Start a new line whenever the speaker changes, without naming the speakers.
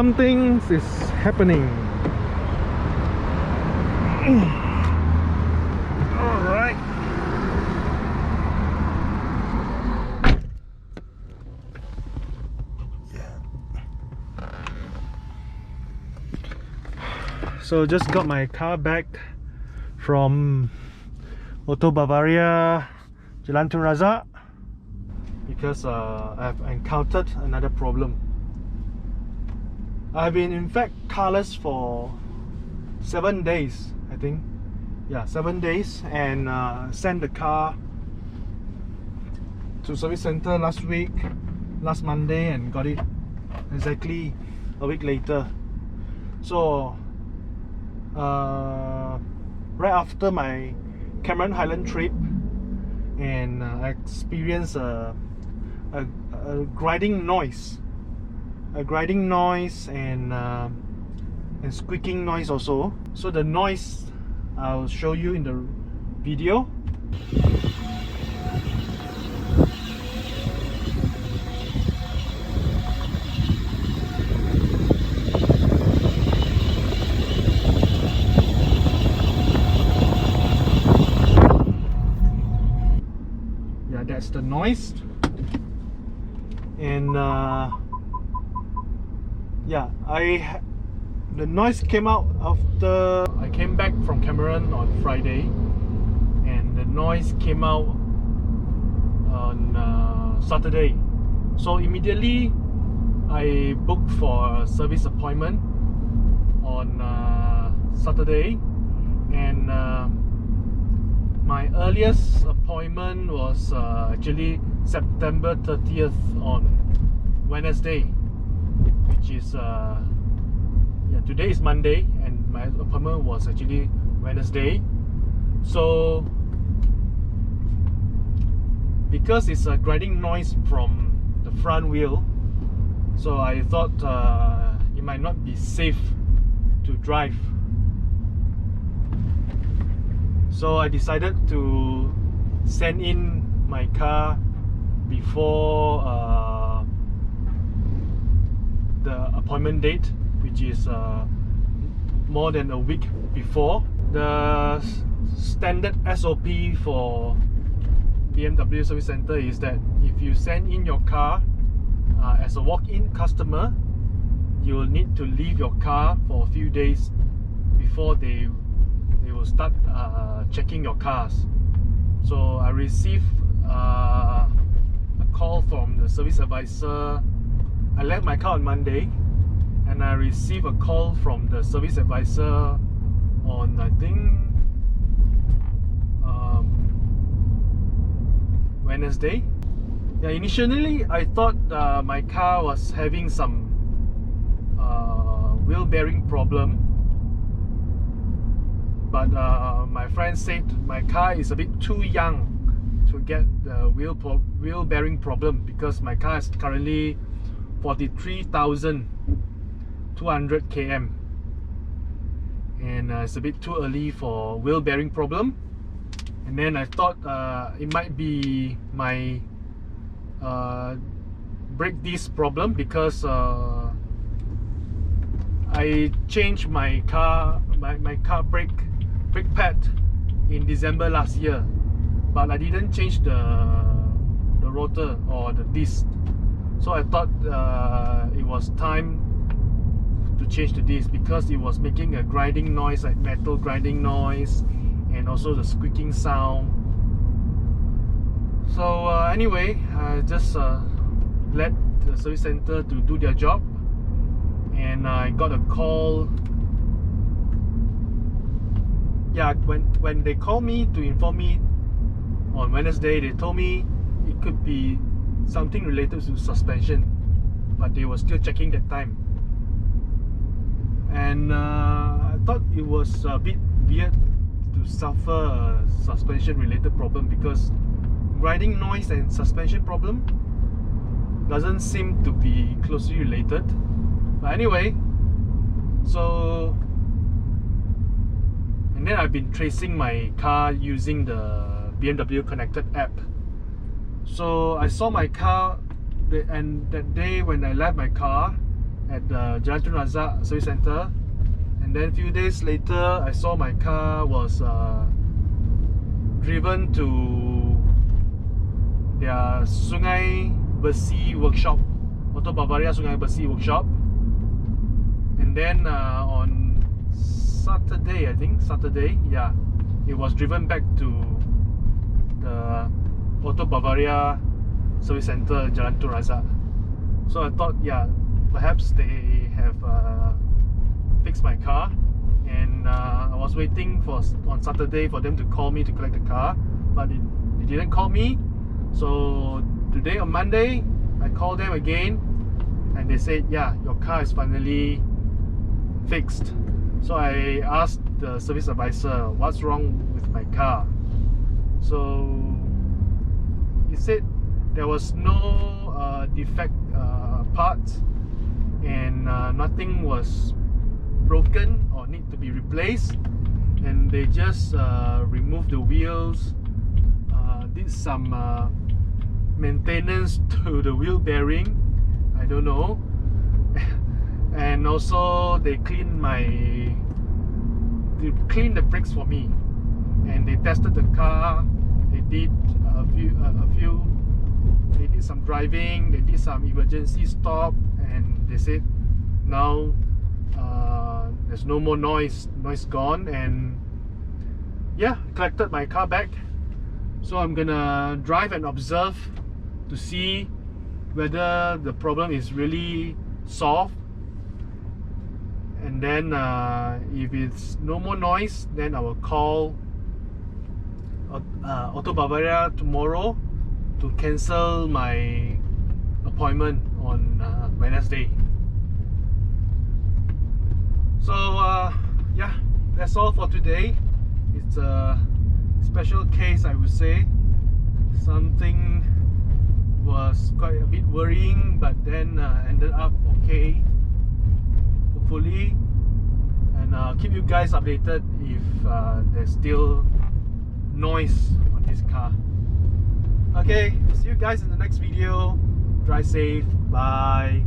Something is happening. All right. So just got my car back from Auto Bavaria, Jalan Tun Razak, because I've encountered another problem. I've been in fact carless for 7 days, I think. Yeah, 7 days, and sent the car to service center last Monday, and got it exactly a week later. So right after my Cameron Highland trip, and I experienced a grinding noise, and squeaking noise also. So the noise I'll show you in the video. Yeah, that's the noise. And yeah, the noise came out after I came back from Cameron on Friday, and the noise came out on Saturday. So immediately I booked for a service appointment on Saturday, and my earliest appointment was actually September 30th on Wednesday, which is yeah, today is Monday, and my appointment was actually Wednesday. So because it's a grinding noise from the front wheel, so I thought it might not be safe to drive. So I decided to send in my car before the appointment date, which is more than a week before. The standard SOP for BMW Service Center is that if you send in your car as a walk-in customer, you will need to leave your car for a few days before they will start checking your cars. So I received a call from the service advisor. I left my car on Monday, and I received a call from the service advisor on, I think, Wednesday. Yeah, initially I thought my car was having some wheel bearing problem, but my friend said my car is a bit too young to get the wheel bearing problem, because my car is currently 43,200 km, and it's a bit too early for wheel bearing problem. And then I thought it might be my brake disc problem, because I changed my car brake pad in December last year, but I didn't change the rotor or the disc. So I thought it was time to change the disc, because it was making a grinding noise, like metal grinding noise, and also the squeaking sound. So anyway, I just let the service center to do their job, and I got a call. Yeah, when they called me to inform me on Wednesday, they told me it could be something related to suspension, but they were still checking that time. And I thought it was a bit weird to suffer a suspension related problem, because grinding noise and suspension problem doesn't seem to be closely related. But anyway, so, and then I've been tracing my car using the BMW Connected app. So I saw my car, and that day when I left my car at the Jalan Tun Razak service center, and then a few days later I saw my car was driven to their Sungai Besi workshop, Auto Bavaria Sungai Besi workshop. And then on Saturday, I think Saturday, yeah, it was driven back to the Auto Bavaria service center, Jalan Tun Razak. So I thought, yeah, perhaps they have fixed my car, and I was waiting for on Saturday for them to call me to collect the car, but they didn't call me. So today on Monday, I called them again, and they said, yeah, your car is finally fixed. So I asked the service advisor, what's wrong with my car? So he said there was no defect parts, and nothing was broken or need to be replaced, and they just removed the wheels, did some maintenance to the wheel bearing, I don't know, and also they cleaned the brakes for me, and they tested the car. They did they did some driving, they did some emergency stop, and they said now there's no more noise gone, and yeah, collected my car back. So I'm gonna drive and observe to see whether the problem is really solved, and then if it's no more noise, then I will call Auto Bavaria tomorrow to cancel my appointment on Wednesday. So yeah, that's all for today. It's a special case, I would say. Something was quite a bit worrying, but then ended up okay, hopefully, and I'll keep you guys updated if there's still noise on this car. Okay, see you guys in the next video. Drive safe, bye.